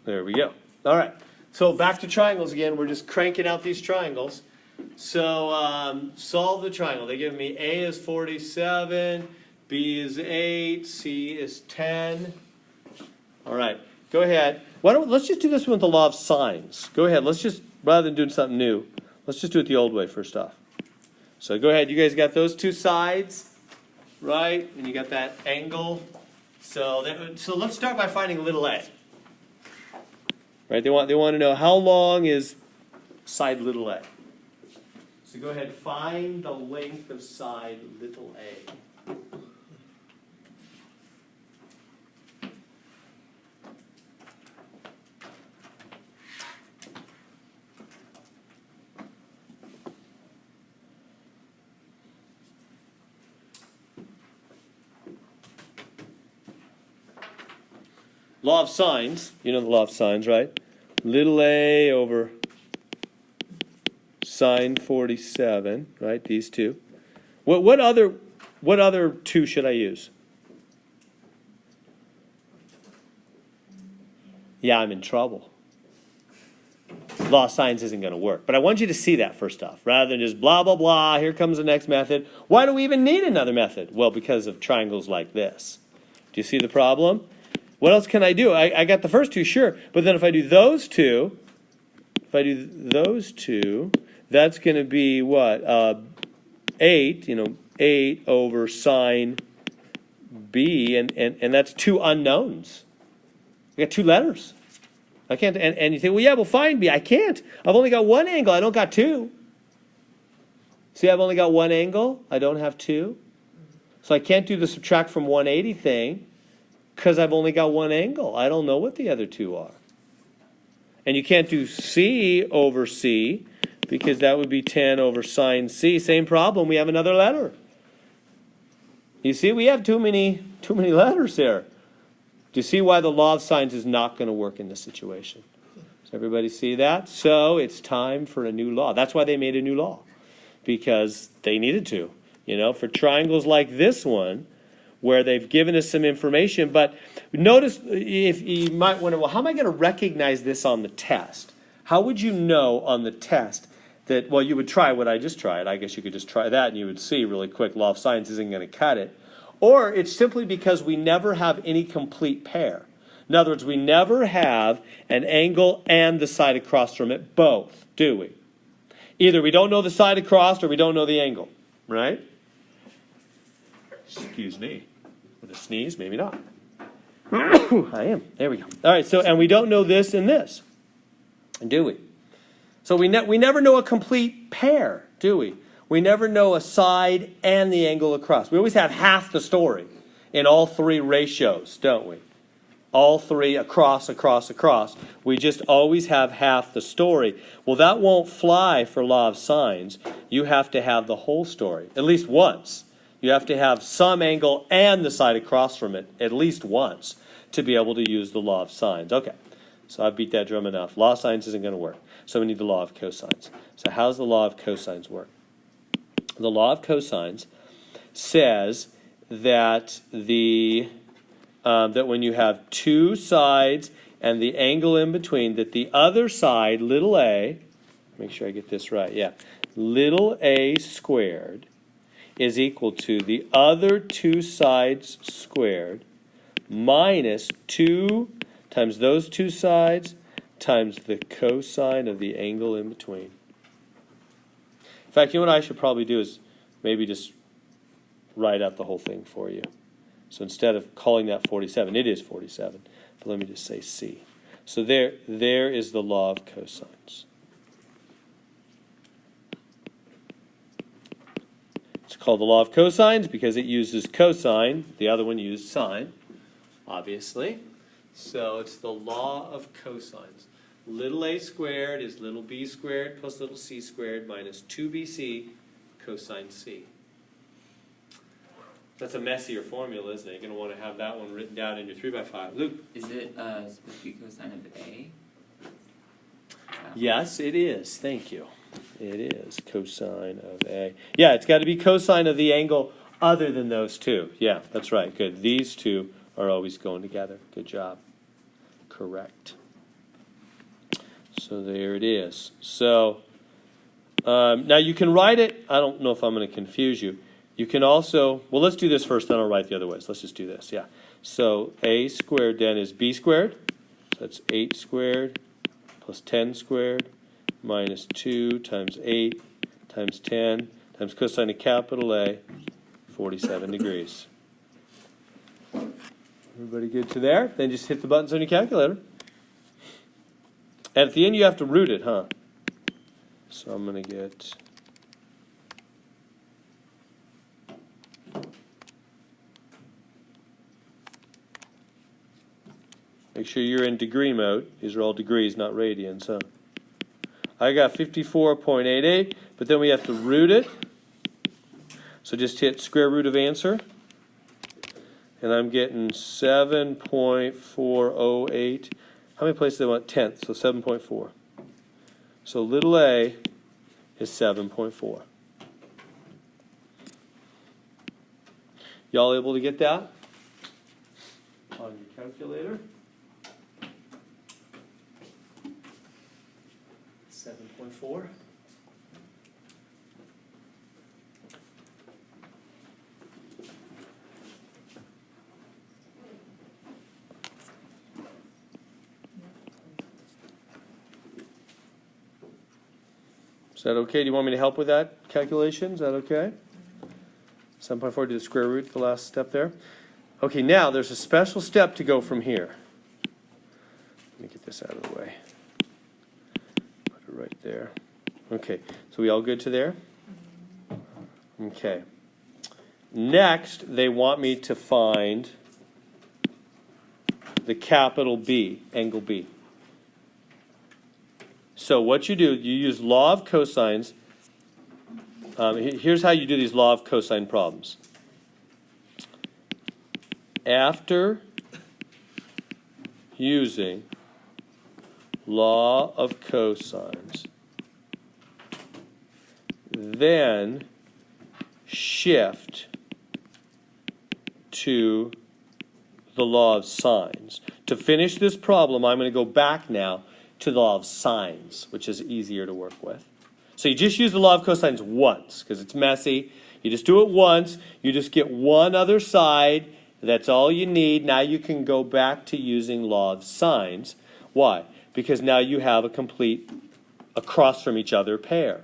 There we go. All right. So back to triangles again. We're just cranking out these triangles. So solve the triangle. They give me A is 47, B is 8, C is 10. All right. Go ahead. Let's just do this one with the law of sines. Go ahead. Let's just, rather than doing something new, let's just do it the old way first off. So go ahead. You guys got those two sides, right? And you got that angle. So let's start by finding little a. Right? They want to know how long is side little a. So go ahead, find the length of side little a. Law of sines, you know the law of sines, right? Little a over sine 47, right? These two. What other two should I use? Yeah, I'm in trouble. Law of sines isn't going to work. But I want you to see that first off, rather than just blah, blah, blah, here comes the next method. Why do we even need another method? Well, because of triangles like this. Do you see the problem? What else can I do? I got the first two, sure. But then if I do those two, that's going to be what? 8, 8 over sine B, and that's two unknowns. I got two letters. I can't, and you think, well, yeah, well, find B. I can't. I've only got one angle. I don't got two. See, I've only got one angle. I don't have two. So I can't do the subtract from 180 thing, because I've only got one angle. I don't know what the other two are. And you can't do C over C, because that would be 10 over sine C. Same problem. We have another letter. You see, we have too many letters there. Do you see why the law of sines is not going to work in this situation? Does everybody see that? So it's time for a new law. That's why they made a new law, because they needed to. For triangles like this one, where they've given us some information. But notice, if you might wonder, well, how am I going to recognize this on the test? How would you know on the test that, well, you would try what I just tried. I guess you could just try that and you would see really quick, law of sines isn't going to cut it. Or it's simply because we never have any complete pair. In other words, we never have an angle and the side across from it both, do we? Either we don't know the side across or we don't know the angle, right? Excuse me. With a sneeze, maybe not. I am. There we go. All right, and we don't know this and this, do we? So we never know a complete pair, do we? We never know a side and the angle across. We always have half the story in all three ratios, don't we? All three across. We just always have half the story. Well, that won't fly for law of sines. You have to have the whole story, at least once. You have to have some angle and the side across from it at least once to be able to use the law of sines. Okay, so I've beat that drum enough. Law of sines isn't going to work, so we need the law of cosines. So how does the law of cosines work? The law of cosines says that that when you have two sides and the angle in between, that the other side, little a, make sure I get this right, yeah, little a squared is equal to the other two sides squared minus 2 times those two sides times the cosine of the angle in between. In fact, you know what I should probably do is maybe just write out the whole thing for you. So instead of calling that 47, it is 47, but let me just say C. So there is the law of cosines. It's called the law of cosines because it uses cosine. The other one used sine, obviously. So it's the law of cosines. Little a squared is little b squared plus little c squared minus 2bc cosine c. That's a messier formula, isn't it? You're going to want to have that one written down in your 3x5. Luke? Is it supposed to be cosine of A? Yes, it is. Thank you. It is cosine of A. Yeah, it's got to be cosine of the angle other than those two. Yeah, that's right. Good. These two are always going together. Good job. Correct. So there it is. So now you can write it. I don't know if I'm going to confuse you. You can also, well, let's do this first, then I'll write the other ways. Let's just do this, yeah. So a squared then is b squared. So that's 8 squared plus 10 squared minus 2 times 8 times 10 times cosine of capital A, 47 degrees. Everybody good to there? Then just hit the buttons on your calculator. And at the end you have to root it, huh? So I'm going to get... Make sure you're in degree mode. These are all degrees, not radians, huh? I got 54.88, but then we have to root it. So just hit square root of answer. And I'm getting 7.408. How many places do I want? Tenths, so 7.4. So little a is 7.4. Y'all able to get that on your calculator? 7.4. Is that okay? Do you want me to help with that calculation? Is that okay? 7.4 to the square root, the last step there. Okay, now there's a special step to go from here. Let me get this out of the way. Put it right there. Okay, so we all good to there? Okay. Next, they want me to find the capital B, angle B. So what you do, you use law of cosines. Here's how you do these law of cosine problems. After using law of cosines, then shift to the law of sines. To finish this problem, I'm going to go back now to the law of sines, which is easier to work with. So you just use the law of cosines once, because it's messy. You just do it once. You just get one other side. That's all you need. Now you can go back to using law of sines. Why? Because now you have a complete across from each other pair.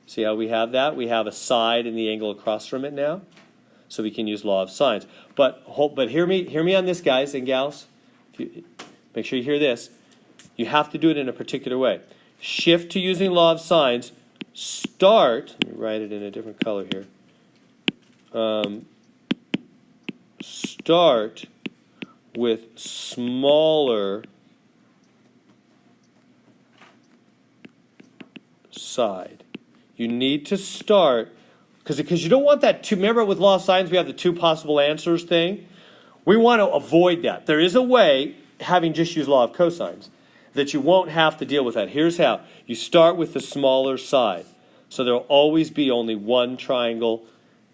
See how we have that? We have a side and the angle across from it now. So we can use law of sines. But hear me on this, guys and gals. Make sure you hear this. You have to do it in a particular way. Shift to using law of sines. Start, let me write it in a different color here. Start with smaller side. You need to start, because you don't want that two, remember with law of sines we have the two possible answers thing? We want to avoid that. There is a way, having just used law of cosines, that you won't have to deal with that. Here's how. You start with the smaller side. So there will always be only one triangle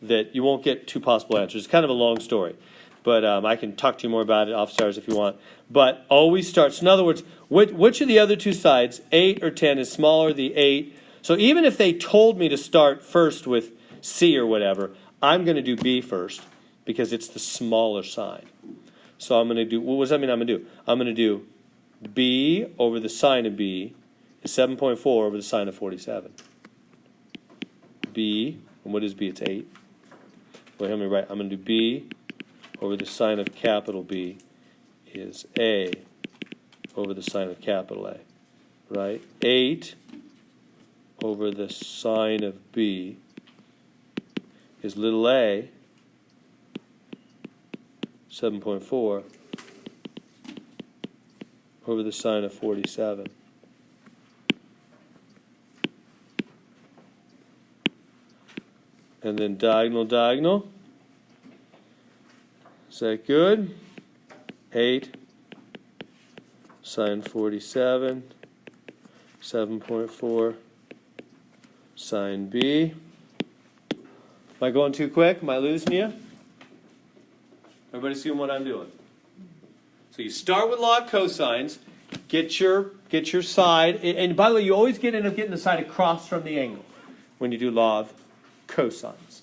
that you won't get two possible answers. It's kind of a long story. But I can talk to you more about it offstairs if you want. But always start. So in other words, which of the other two sides, 8 or 10, is smaller, the 8? So even if they told me to start first with C or whatever, I'm going to do B first because it's the smaller side. So I'm going to do, what does that mean I'm going to do? I'm going to do B over the sine of B is 7.4 over the sine of 47. B, and what is B? It's 8. Wait, help me write. I'm going to do B over the sine of capital B is A over the sine of capital A. Right? 8 over the sine of B is little a, 7.4 over the sine of 47. And then diagonal, diagonal. Is that good? 8 sine 47, 7.4 sine B. Am I going too quick? Am I losing you? Everybody seeing what I'm doing? So you start with law of cosines. get your side. And by the way, you always end up getting the side across from the angle when you do law of cosines.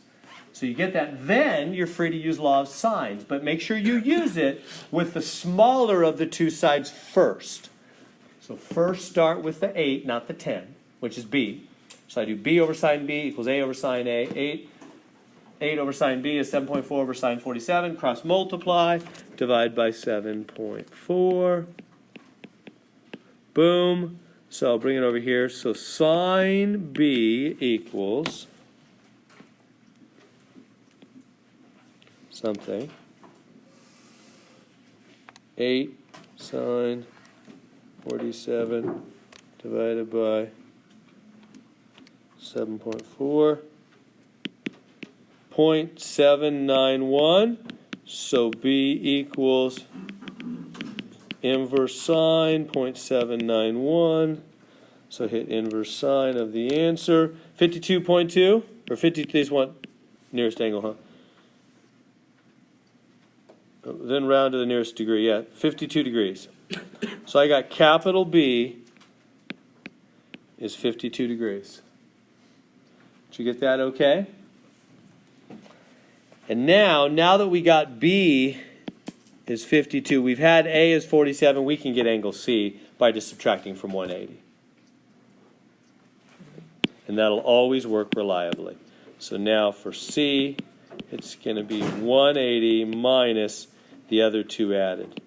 So you get that. Then you're free to use law of sines. But make sure you use it with the smaller of the two sides first. So first start with the 8, not the 10, which is b. So I do b over sine b equals a over sine a. 8 over sine b is 7.4 over sine 47. Cross multiply. Divide by 7.4. Boom. So I'll bring it over here. So sine b equals something. 8 sine 47 divided by 7.4. 0.791. So b equals inverse sine 0.791. So hit inverse sine of the answer. 52.2 or 50. These want nearest angle, huh? Then round to the nearest degree. Yeah, 52 degrees. So I got capital B is 52 degrees. Did you get that okay? And now that we got B is 52, we've had A is 47, we can get angle C by just subtracting from 180. And that'll always work reliably. So now for C, it's going to be 180 minus the other two added,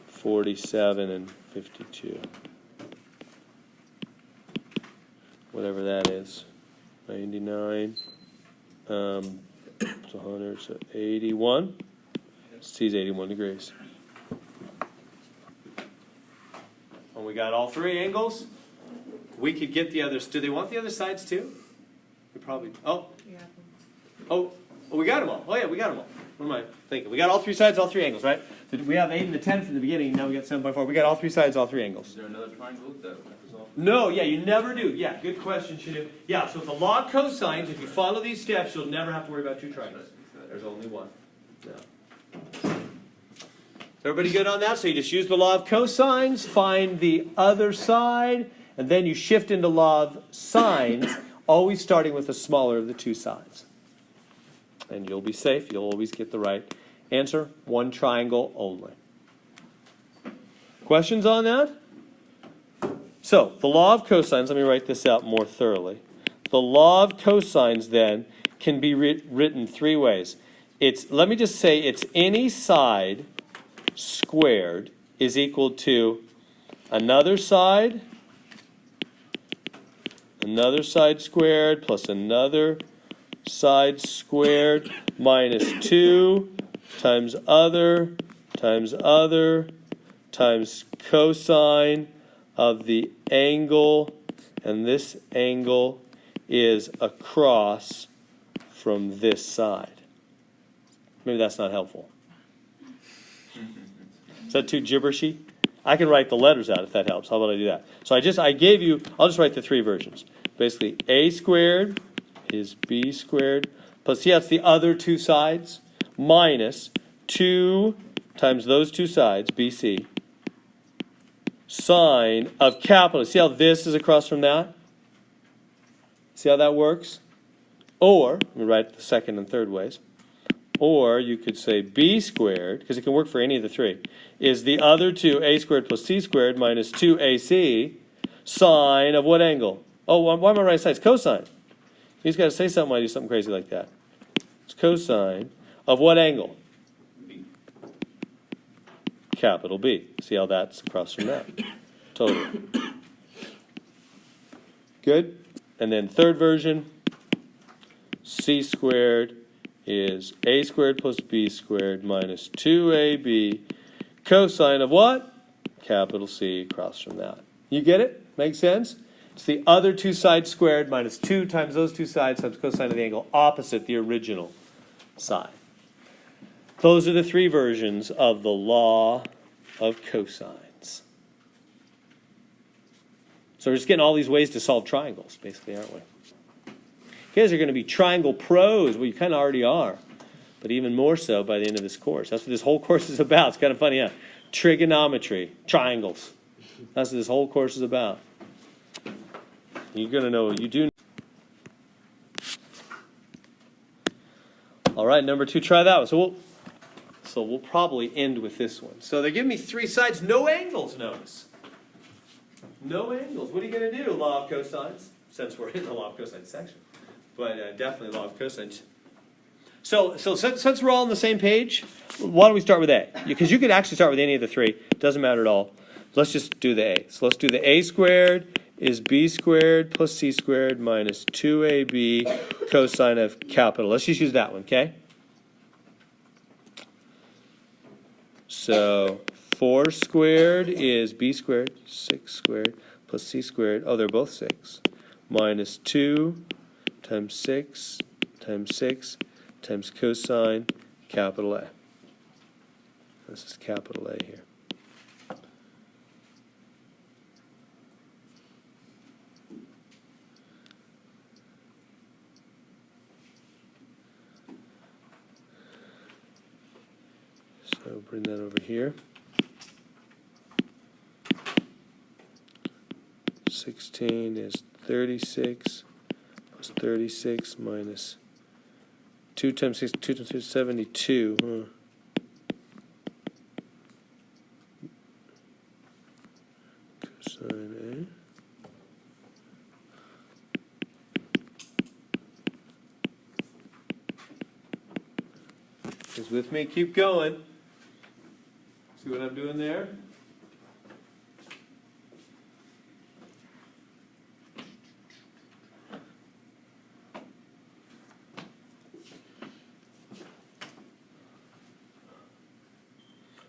47 and 52. Whatever that is, 99. It's 100, so 81. C is 81 degrees. When we got all three angles, we could get the others. Do they want the other sides too? We probably. Oh, we got them all. Oh yeah, we got them all. What am I thinking? We got all three sides, all three angles, right? We have 8 and the 10 from the beginning. Now we got 7.4. We got all three sides, all three angles. Is there another triangle that resolve? No, yeah, you never do. Yeah, good question, Shanu. Yeah, so with the law of cosines, if you follow these steps, you'll never have to worry about two triangles. There's only one. No. Is everybody good on that? So you just use the law of cosines, find the other side, and then you shift into law of sines, always starting with the smaller of the two sides. And you'll be safe. You'll always get the right answer. One triangle only. Questions on that? So, the law of cosines, let me write this out more thoroughly. The law of cosines, then, can be written three ways. Let me just say it's any side squared is equal to another side squared plus another side squared minus 2 times other times cosine of the angle, and this angle is across from this side. Maybe that's not helpful. Is that too gibberishy? I can write the letters out if that helps. How about I do that? So I'll just write the three versions. Basically, a squared is b squared plus, it's the other two sides, minus 2 times those two sides, bc, sine of capital. See how this is across from that? See how that works? Or, let me write the second and third ways. Or you could say b squared, because it can work for any of the three, is the other two, a squared plus c squared minus 2ac, sine of what angle? Oh, why am I writing sides? Cosine. He's got to say something when I do something crazy like that. It's cosine of what angle? B. Capital B. See how that's across from that? Totally. Good? And then third version, c squared is a squared plus b squared minus 2ab, cosine of what? Capital C across from that. You get it? Make sense? It's the other two sides squared minus 2 times those two sides times cosine of the angle opposite the original side. Those are the three versions of the law of cosines. So we're just getting all these ways to solve triangles, basically, aren't we? You guys are going to be triangle pros. Well, you kind of already are. But even more so by the end of this course. That's what this whole course is about. It's kind of funny, huh? Trigonometry, triangles. That's what this whole course is about. You're going to know, you do. All right, number 2, try that one. So we'll probably end with this one. So they give me 3 sides, no angles, notice. No angles. What are you going to do, law of cosines? Since we're in the law of cosines section. But definitely law of cosines. So since we're all on the same page, why don't we start with A? Because you could actually start with any of the 3. Doesn't matter at all. Let's just do the A. So let's do the A squared is B squared plus C squared minus 2AB cosine of capital. Let's just use that one, okay? So 4 squared is B squared, 6 squared plus C squared. Oh, they're both 6. Minus 2 times 6 times 6 times cosine capital A. This is capital A here. So bring that over here. 16 is 36 plus 36 minus 2 times 6, 2 times 6 is 72. Cosine A. Is with me? Keep going. See what I'm doing there?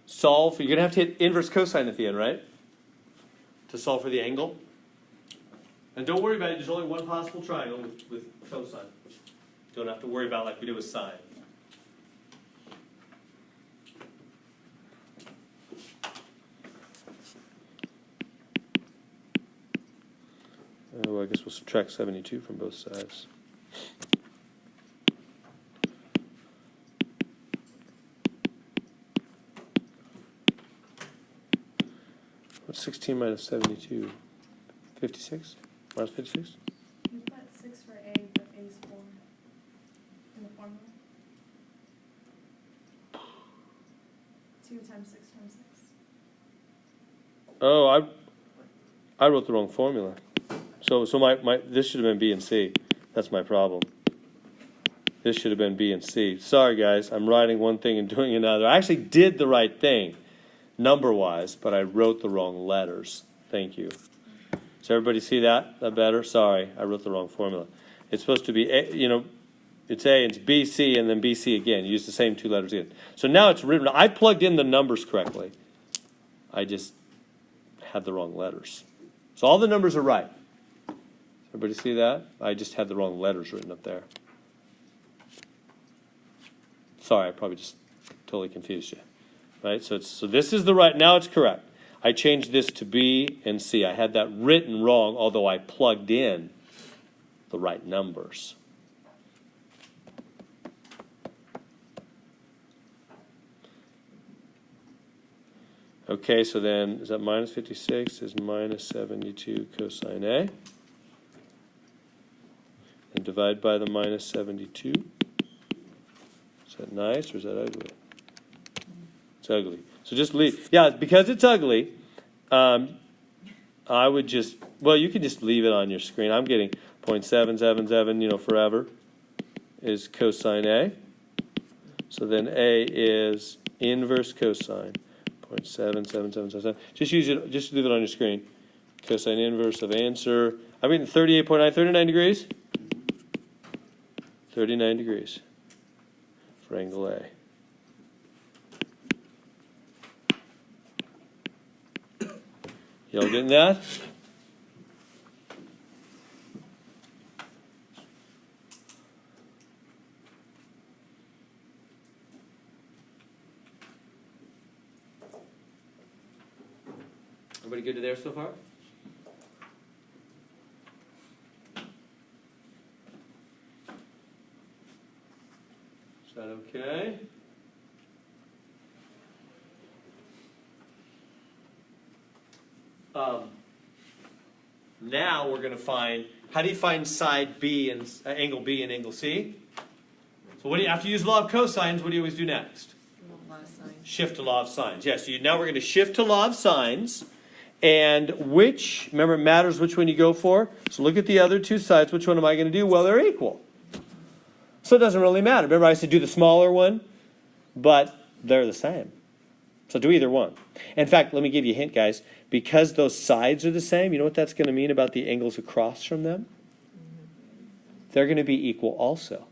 Solve. You're going to have to hit inverse cosine at the end, right? To solve for the angle. And don't worry about it. There's only one possible triangle with cosine. Don't have to worry about like we did with sine. Oh, I guess we'll subtract 72 from both sides. What's 16 minus 72? 56? Minus 56? You put 6 for A, but A's 4 in the formula. 2 times 6 times 6. Oh, I wrote the wrong formula. So my this should have been B and C. That's my problem. This should have been B and C. Sorry, guys. I'm writing one thing and doing another. I actually did the right thing, number-wise, but I wrote the wrong letters. Thank you. Does everybody see that? That better? Sorry, I wrote the wrong formula. It's supposed to be, A, it's A, it's B, C, and then B, C again. You use the same 2 letters again. So now it's written. I plugged in the numbers correctly. I just had the wrong letters. So all the numbers are right. Everybody see that? I just had the wrong letters written up there. Sorry, I probably just totally confused you. Right? So this is the right, now it's correct. I changed this to B and C. I had that written wrong, although I plugged in the right numbers. Okay, so then, is that minus 56? Is minus 72 cosine A. And divide by the minus 72. Is that nice or is that ugly? It's ugly. So just leave. Yeah, because it's ugly, I would just, well, you can just leave it on your screen. I'm getting 0.777, forever, is cosine A. So then A is inverse cosine, 0.77777. Just use it, just leave it on your screen. Cosine inverse of answer. I'm getting 38.9, 39 degrees? 39 degrees for angle A. Y'all getting that? Everybody good to there so far? Is that okay? Now we're going to find, how do you find side B and angle B and angle C? So what do you, after you use law of cosines, what do you always do next? Shift to law of sines. Yes, now we're going to shift to law of sines. And which, remember it matters which one you go for. So look at the other two sides. Which one am I going to do? Well, they're equal. So it doesn't really matter. Remember I said do the smaller one, but they're the same. So do either one. In fact, let me give you a hint, guys. Because those sides are the same, you know what that's going to mean about the angles across from them? They're going to be equal also.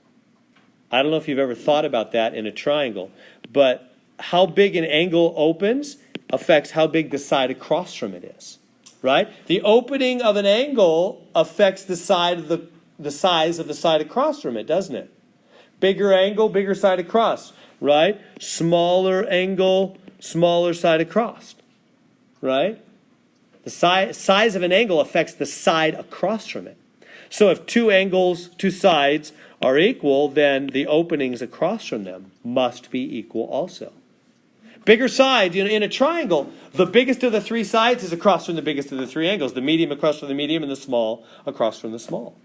I don't know if you've ever thought about that in a triangle, but how big an angle opens affects how big the side across from it is, right? The opening of an angle affects the size of the side across from it, doesn't it? Bigger angle, bigger side across, right? Smaller angle, smaller side across, right? The size of an angle affects the side across from it. So if two sides are equal, then the openings across from them must be equal also. Bigger side, in a triangle, the biggest of the three sides is across from the biggest of the three angles. The medium across from the medium and the small across from the small.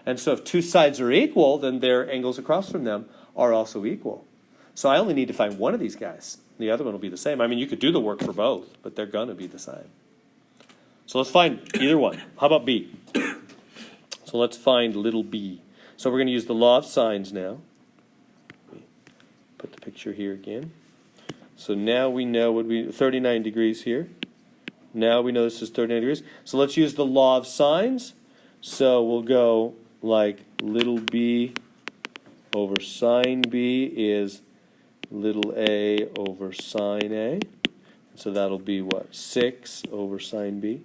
And so if two sides are equal, then their angles across from them are also equal. So I only need to find one of these guys. The other one will be the same. I mean, you could do the work for both, but they're going to be the same. So let's find either one. How about B? So let's find little b. So we're going to use the law of sines now. Put the picture here again. So now we know 39 degrees here. Now we know this is 39 degrees. So let's use the law of sines. So we'll go like little b over sine b is little a over sine a. So that'll be what? 6 over sine b.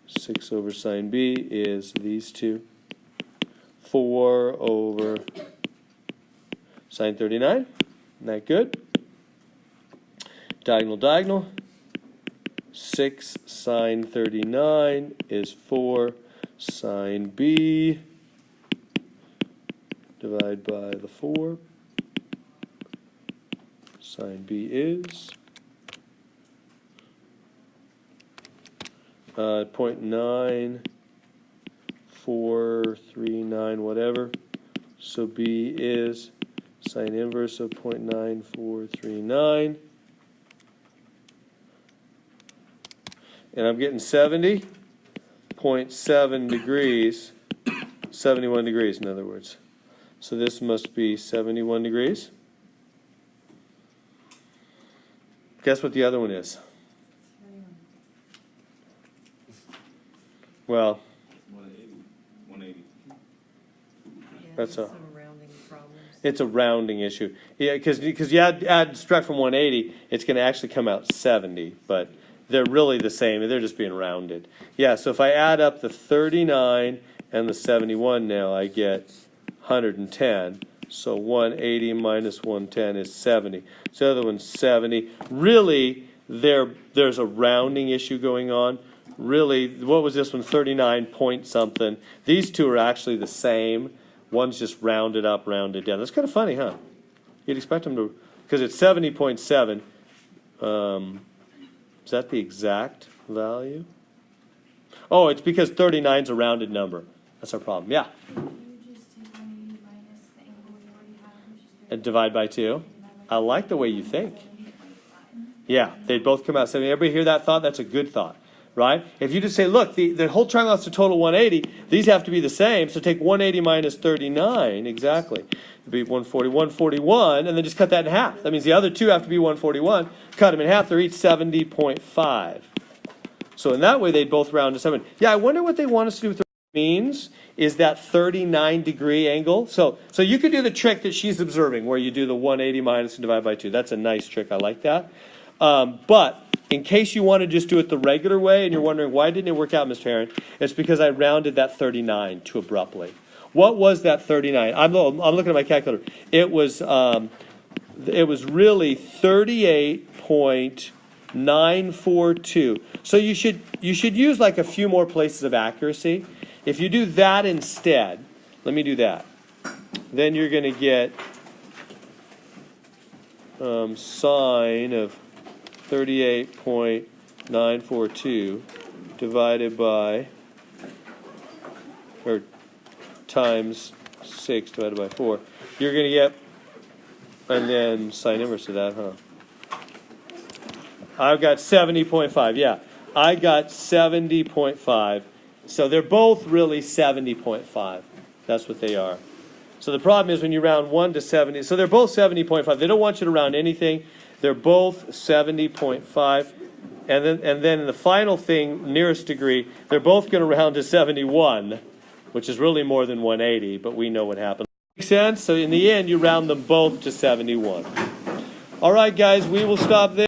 6 over sine b is these two. 4 over sine 39. Isn't that good? Diagonal, diagonal. 6 sine 39 is 4 sine b. Divide by the 4. Sine b is 0.9439, whatever. So b is sine inverse of 0.9439. And I'm getting 70.7 degrees, 71 degrees in other words. So this must be 71 degrees. Guess what the other one is? Well, 180. that's some rounding problems. it's a rounding issue. Yeah, because you add subtract from 180, it's going to actually come out 70, but they're really the same. They're just being rounded. Yeah, so if I add up the 39 and the 71 now, I get 110. So 180 minus 110 is 70. So the other one's 70. Really, there's a rounding issue going on. Really, what was this one? 39 point something. These two are actually the same. One's just rounded up, rounded down. That's kind of funny, huh? You'd expect them to, because it's 70.7. Is that the exact value? Oh, it's because 39 is a rounded number. That's our problem. Yeah. You just take 180 minus the angle you already have, which is And divide by 2. I like the way you think. 70.5. Yeah, they'd both come out 70. Everybody hear that thought? That's a good thought, right? If you just say, look, the whole triangle has to total 180, these have to be the same, so take 180 minus 39, exactly. It'd be 140, 141, and then just cut that in half. That means the other two have to be 141. Cut them in half, they're each 70.5. So in that way, they'd both round to 7. Yeah, I wonder what they want us to do with the means is that 39-degree angle. So you could do the trick that she's observing, where you do the 180 minus and divide by 2. That's a nice trick. I like that. But in case you want to just do it the regular way and you're wondering, why didn't it work out, Mr. Heron? It's because I rounded that 39 too abruptly. What was that 39? I'm looking at my calculator. It was really 38.942. So you should use like a few more places of accuracy. If you do that instead, let me do that. Then you're going to get sine of 38.942 divided by, or times 6 divided by 4. You're going to get, and then sine inverse of that, huh? I've got 70.5, yeah. I got 70.5. So they're both really 70.5. That's what they are. So the problem is when you round 1 to 70, so they're both 70.5. They don't want you to round anything. They're both 70.5. And then in the final thing, nearest degree, they're both going to round to 71, which is really more than 180, but we know what happened. Make sense? So in the end, you round them both to 71. All right, guys, we will stop there.